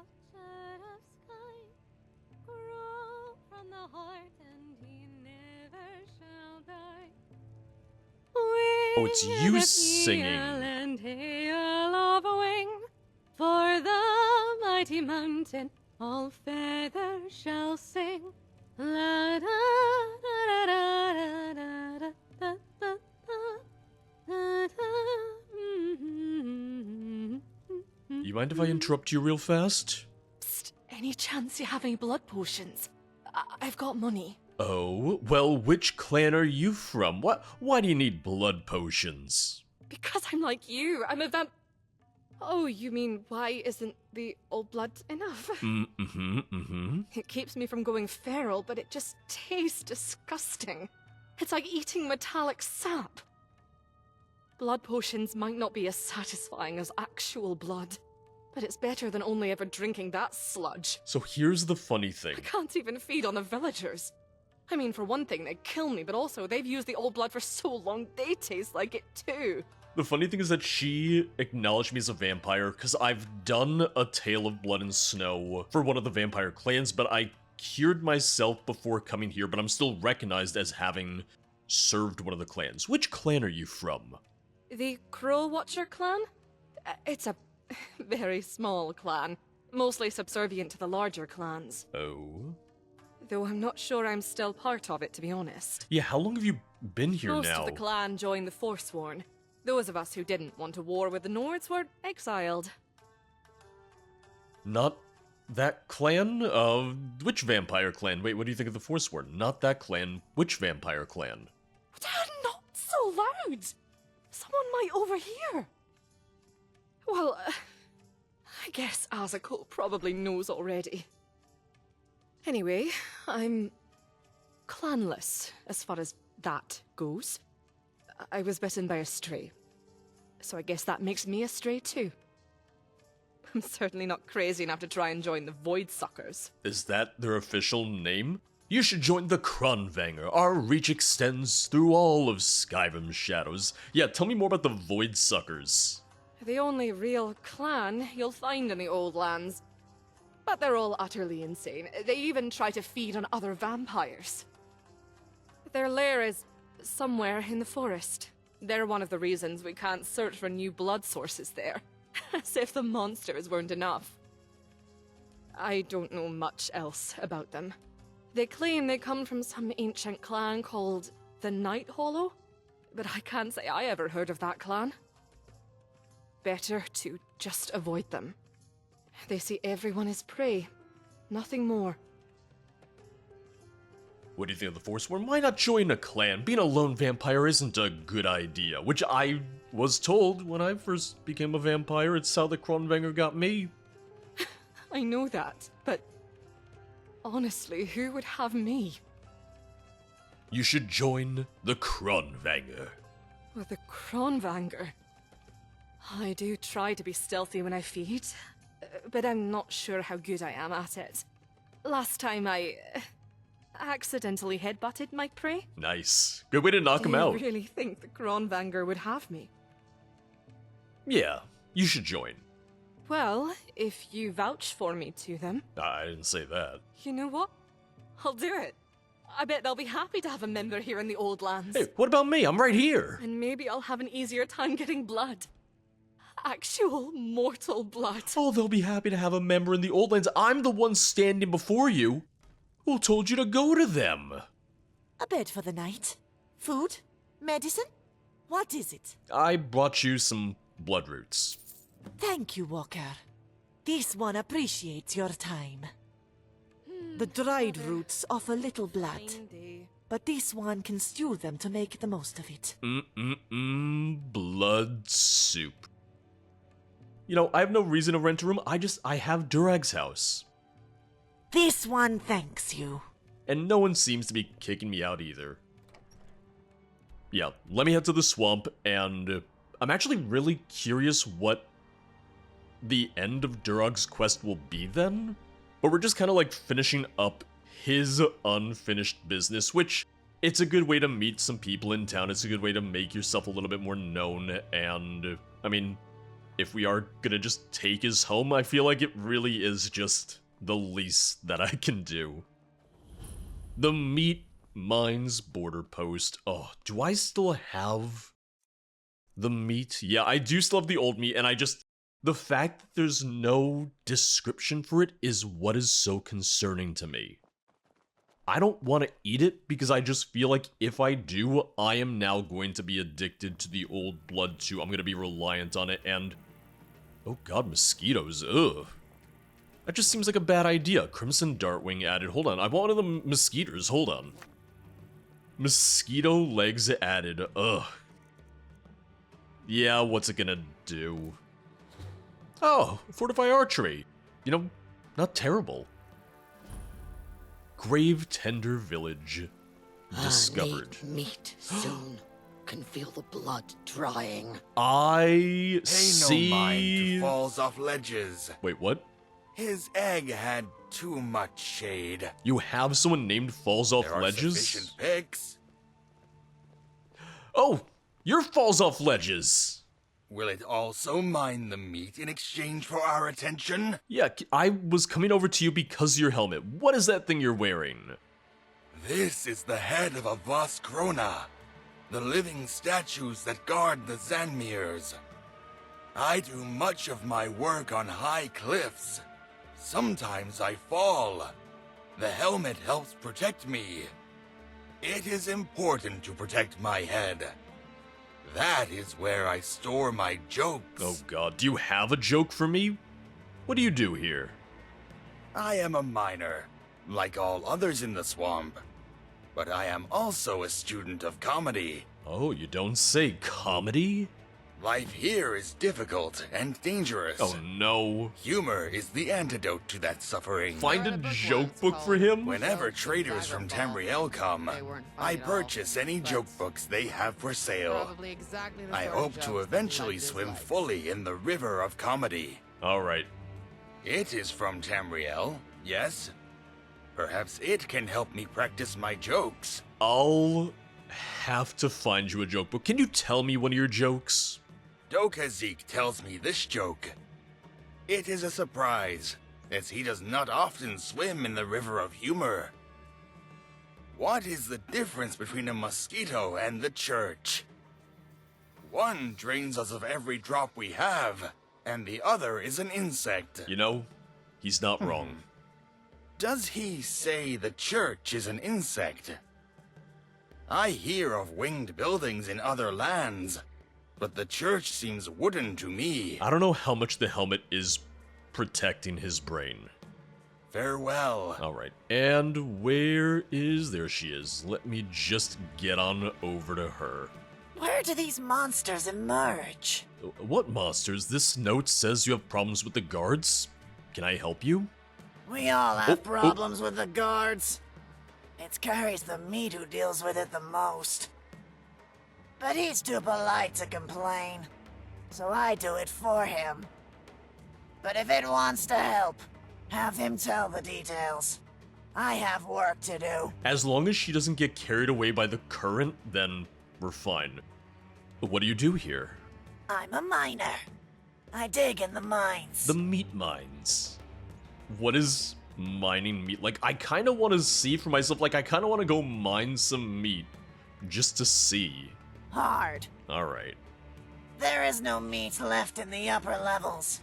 Oh, it's you singing. And hail of a wing, for the mighty mountain all feathers shall sing. La, da, da, da, da, da, da, da, da, da, da, You mind if I interrupt you real fast? Psst, any chance you have any blood potions? I've got money. Oh, well, which clan are you from? Why do you need blood potions? Because I'm like you. I'm a vamp. Oh, you mean why isn't the old blood enough? It keeps me from going feral, but it just tastes disgusting. It's like eating metallic sap. Blood potions might not be as satisfying as actual blood, but it's better than only ever drinking that sludge. So here's the funny thing. I can't even feed on the villagers. I mean, for one thing, they'd kill me, but also, they've used the old blood for so long, they taste like it too. The funny thing is that she acknowledged me as a vampire because I've done a Tale of Blood and Snow for one of the vampire clans, but I cured myself before coming here, but I'm still recognized as having served one of the clans. Which clan are you from? The Crow Watcher clan? It's a very small clan, mostly subservient to the larger clans. Oh? Though I'm not sure I'm still part of it, to be honest. Yeah, how long have you been here Most now? of the clan joined the Forsworn. Those of us who didn't want to war with the Nords were exiled. Not that clan? Which vampire clan? Wait, what do you think of the Forsworn? Not that clan. Which vampire clan? Dad, not so loud! Someone might overhear. Well, I guess Azakul probably knows already. Anyway, I'm clanless as far as that goes. I was bitten by a stray, so I guess that makes me a stray too. I'm certainly not crazy enough to try and join the Void Suckers. Is that their official name? You should join the Kronvanger. Our reach extends through all of Skyrim's shadows. Yeah, tell me more about the Void Suckers. The only real clan you'll find in the Old Lands. But they're all utterly insane. They even try to feed on other vampires. Their lair is somewhere in the forest. They're one of the reasons we can't search for new blood sources there. As if the monsters weren't enough. I don't know much else about them. They claim they come from some ancient clan called the Night Hollow, but I can't say I ever heard of that clan. Better to just avoid them. They see everyone as prey, nothing more. What do you think of the Forsworn? Why not join a clan? Being a lone vampire isn't a good idea, which I was told when I first became a vampire. It's how the Kronvanger got me. I know that, but honestly, who would have me? You should join the Kronvanger. With the Kronvanger. I do try to be stealthy when I feed, but I'm not sure how good I am at it. Last time I accidentally headbutted my prey. Nice. Good way to knock him Do out. you really think the Kronvanger would have me? Yeah, you should join. Well, if you vouch for me to them. I didn't say that. You know what? I'll do it. I bet they'll be happy to have a member here in the Old Lands. Hey, what about me? I'm right here. And maybe I'll have an easier time getting blood. Actual mortal blood. Oh, they'll be happy to have a member in the Old Lands. I'm the one standing before you. Who told you to go to them? A bed for the night. Food? Medicine? What is it? I brought you some blood roots. Thank you, Walker. This one appreciates your time. The dried roots offer little blood, but this one can stew them to make the most of it. Blood soup. You know, I have no reason to rent a room. I have Durag's house. This one thanks you. And no one seems to be kicking me out either. Yeah, let me head to the swamp, and I'm actually really curious what the end of Durag's quest will be then. But we're just kind of like finishing up his unfinished business, which it's a good way to meet some people in town. It's a good way to make yourself a little bit more known. And I mean, if we are gonna just take his home, I feel like it really is just the least that I can do. The Meat Mines border post. Oh, do I still have the meat? Yeah, I do still have the old meat, and the fact that there's no description for it is what is so concerning to me. I don't want to eat it because I just feel like if I do, I am now going to be addicted to the old blood too. I'm going to be reliant on it, and oh god, mosquitoes, ugh. That just seems like a bad idea. Crimson Dartwing added. Hold on, I want one of the mosquitoes, hold on. Mosquito legs added, ugh. Yeah, what's it gonna do? Oh, Fortify Archery. You know, not terrible. Grave Tender Village discovered. Need meat soon. Can feel the blood drying. I Pay see. no mind to falls off ledges. Wait, what? His egg had too much shade. You have someone named Falls Off There are Ledges? sufficient pigs. Oh, you're Falls Off Ledges. Will it also mine the meat in exchange for our attention? Yeah, I was coming over to you because of your helmet. What is that thing you're wearing? This is the head of a Voskrona, the living statues that guard the Zanmirs. I do much of my work on high cliffs. Sometimes I fall. The helmet helps protect me. It is important to protect my head. That is where I store my jokes. Oh god, do you have a joke for me? What do you do here? I am a miner, like all others in the swamp. But I am also a student of comedy. Oh, you don't say. Comedy? Life here is difficult and dangerous. Oh no. Humor is the antidote to that suffering. Find a joke book for him? Whenever traders from Tamriel come, I purchase any joke books they have for sale. Probably exactly the I sort of hope to jokes that eventually Blood swim dislikes. fully in the river of comedy. Alright. It is from Tamriel, yes? Perhaps it can help me practice my jokes. I'll have to find you a joke book. Can you tell me one of your jokes? Khajiit tells me this joke. It is a surprise, as he does not often swim in the river of humor. What is the difference between a mosquito and the church? One drains us of every drop we have, and the other is an insect. You know, he's not wrong. Does he say the church is an insect? I hear of winged buildings in other lands, but the church seems wooden to me. I don't know how much the helmet is protecting his brain. Farewell. Alright, and where is... There she is. Let me just get on over to her. Where do these monsters emerge? What monsters? This note says you have problems with the guards. Can I help you? We all have Oh. problems with the guards. It's Carrie's the meat who deals with it the most. But he's too polite to complain, so I do it for him. But if it wants to help, have him tell the details. I have work to do. As long as she doesn't get carried away by the current, then we're fine. But what do you do here? I'm a miner. I dig in the mines. The meat mines. What is mining meat? Like, I kind of want to see for myself, like, I kind of want to go mine some meat. Just to see. Hard. Alright. There is no meat left in the upper levels.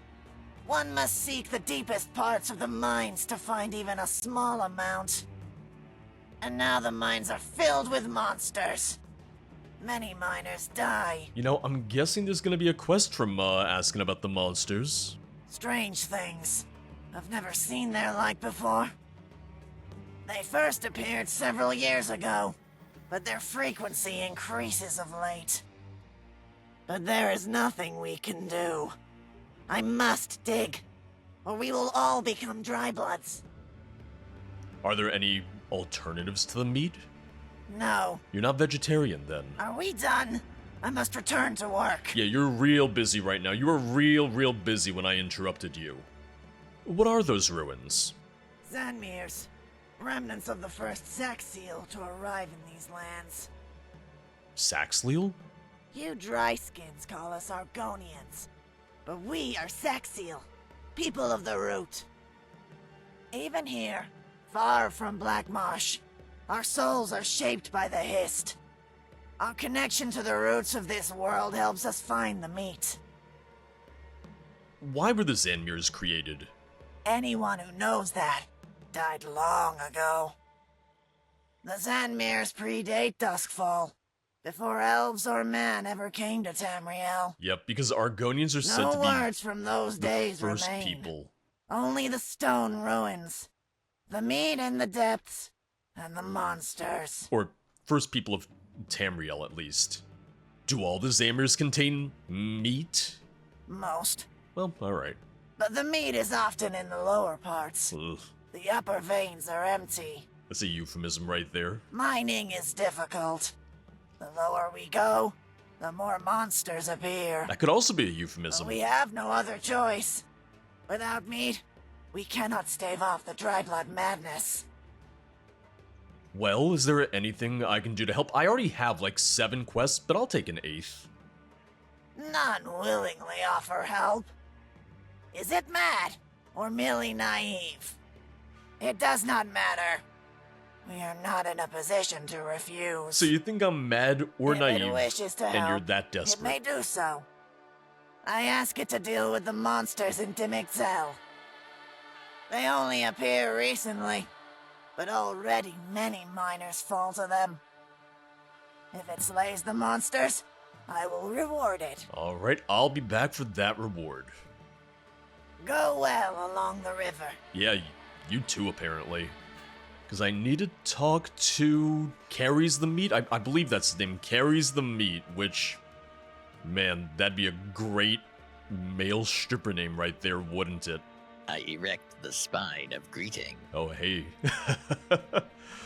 One must seek the deepest parts of the mines to find even a small amount. And now the mines are filled with monsters. Many miners die. You know, I'm guessing there's gonna be a quest from asking about the monsters. Strange things. I've never seen their like before. They first appeared several years ago, but their frequency increases of late. But there is nothing we can do. I must dig, or we will all become dry bloods. Are there any alternatives to the meat? No. You're not vegetarian then. Are we done? I must return to work. Yeah, you're real busy right now. You were real busy when I interrupted you. What are those ruins? Zanmirs, remnants of the first Saxseal to arrive in these lands. Saxleal? You dryskins call us Argonians, but we are Saxseal, people of the root. Even here, far from Black Marsh, our souls are shaped by the Hist. Our connection to the roots of this world helps us find the meat. Why were the Zanmirs created? Anyone who knows that died long ago. The Zanmirs predate Duskfall, before elves or man ever came to Tamriel. Yep, because Argonians are said No to be words from those the days first remain. people. Only the stone ruins, the meat in the depths, and the monsters. Or first people of Tamriel, at least. Do all the Zanmirs contain meat? Most. Well, alright. But the meat is often in the lower parts. Ugh. The upper veins are empty. That's a euphemism right there. Mining is difficult. The lower we go, the more monsters appear. That could also be a But euphemism. we have no other choice. Without meat, We cannot stave off the dry blood madness. Well, is there anything I can do to help? I already have like 7 quests, but I'll take an 8th. None willingly offer help. Is it mad or merely naive? It does not matter. We are not in a position to refuse. So you think I'm mad or if naive, it wishes to and help, you're that it may desperate? do so. I ask it to deal with the monsters in dro-m'athra. They only appear recently, but already many miners fall to them. If it slays the monsters, I will reward it. Alright, I'll be back for that reward. Go well along the river. Yeah, you too, apparently. Because I need to talk to Carries the Meat. I believe that's his name. Carries the Meat, which, man, that'd be a great male stripper name right there, wouldn't it? I erect the spine of greeting. Oh, hey.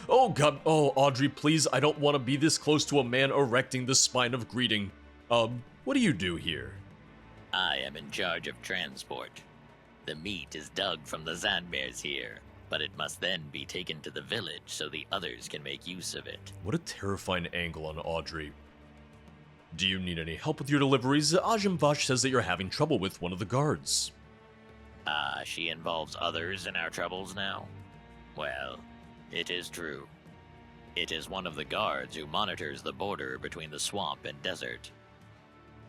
Oh, God. Oh, Audrey, please. I don't want to be this close to a man erecting the spine of greeting. What do you do here? I am in charge of transport. The meat is dug from the Zanmirs here, but it must then be taken to the village so the others can make use of it. What a terrifying angle on Audrey. Do you need any help with your deliveries? Ajimvash says that you're having trouble with one of the guards. She involves others in our troubles now? Well, it is true. It is one of the guards who monitors the border between the swamp and desert.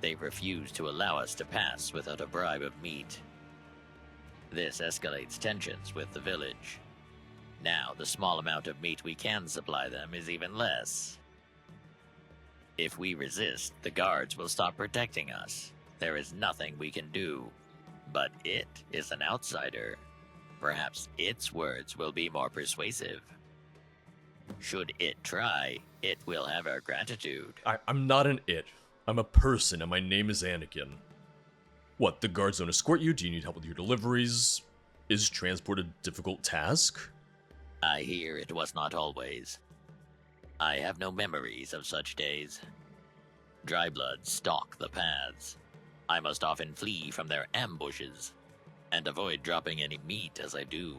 They refuse to allow us to pass without a bribe of meat. This escalates tensions with the village. Now, the small amount of meat we can supply them is even less. If we resist, the guards will stop protecting us. There is nothing we can do. But it is an outsider. Perhaps its words will be more persuasive. Should it try, it will have our gratitude. I'm not an it. I'm a person, and my name is Anakin. What, the guards don't escort you? Do you need help with your deliveries? Is transport a difficult task? I hear it was not always. I have no memories of such days. Drybloods stalk the paths. I must often flee from their ambushes, and avoid dropping any meat as I do.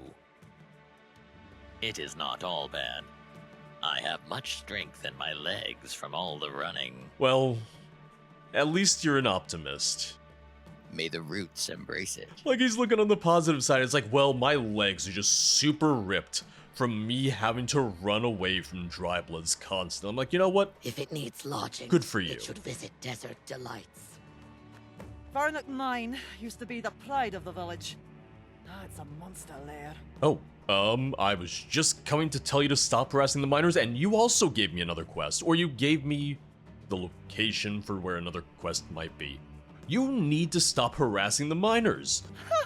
It is not all bad. I have much strength in my legs from all the running. Well, at least you're an optimist. May the roots embrace it. Like he's looking on the positive side. It's like, well, my legs are just super ripped from me having to run away from Drybloods constantly. I'm like, you know what? If it needs lodging, good for you. It should visit Desert Delights. Varnock Mine used to be the pride of the village. Now it's a monster lair. Oh, I was just coming to tell you to stop harassing the miners, and you also gave me another quest, or you gave me the location for where another quest might be. You need to stop harassing the miners. Huh.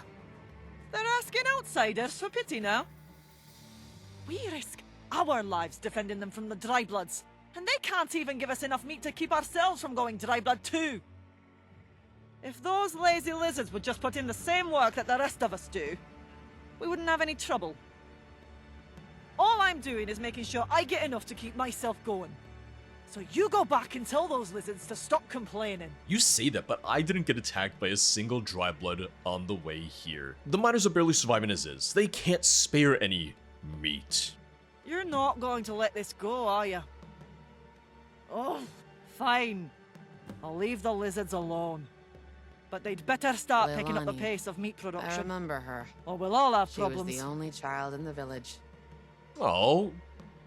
They're asking outsiders for pity now. We risk our lives defending them from the Drybloods, and they can't even give us enough meat to keep ourselves from going Dryblood too. If those lazy lizards would just put in the same work that the rest of us do, we wouldn't have any trouble. All I'm doing is making sure I get enough to keep myself going. So you go back and tell those lizards to stop complaining. You say that, but I didn't get attacked by a single Dryblood on the way here. The miners are barely surviving as is. They can't spare any meat. You're not going to let this go, are you? Oh, fine. I'll leave the lizards alone. But they'd better start picking up the Leilani. pace of meat production. I remember her. Or we'll all have She problems. was the only child in the village. Oh,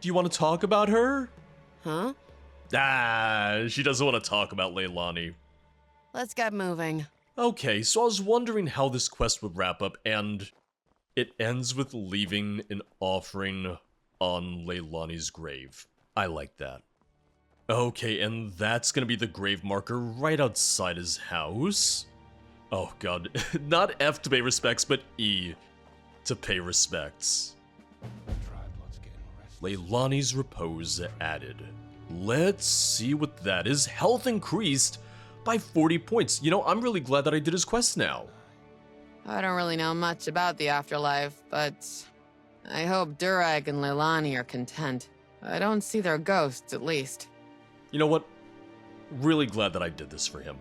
do you want to talk about her? Huh? She doesn't want to talk about Leilani. Let's get moving. Okay, so I was wondering how this quest would wrap up, and it ends with leaving an offering on Leilani's grave. I like that. Okay, and that's gonna be the grave marker right outside his house. Oh god, not F to pay respects, but E to pay respects. Leilani's repose added. Let's see what that is. Health increased by 40 points. You know, I'm really glad that I did his quest now. I don't really know much about the afterlife, but I hope Durag and Leilani are content. I don't see their ghosts, at least. You know what? Really glad that I did this for him.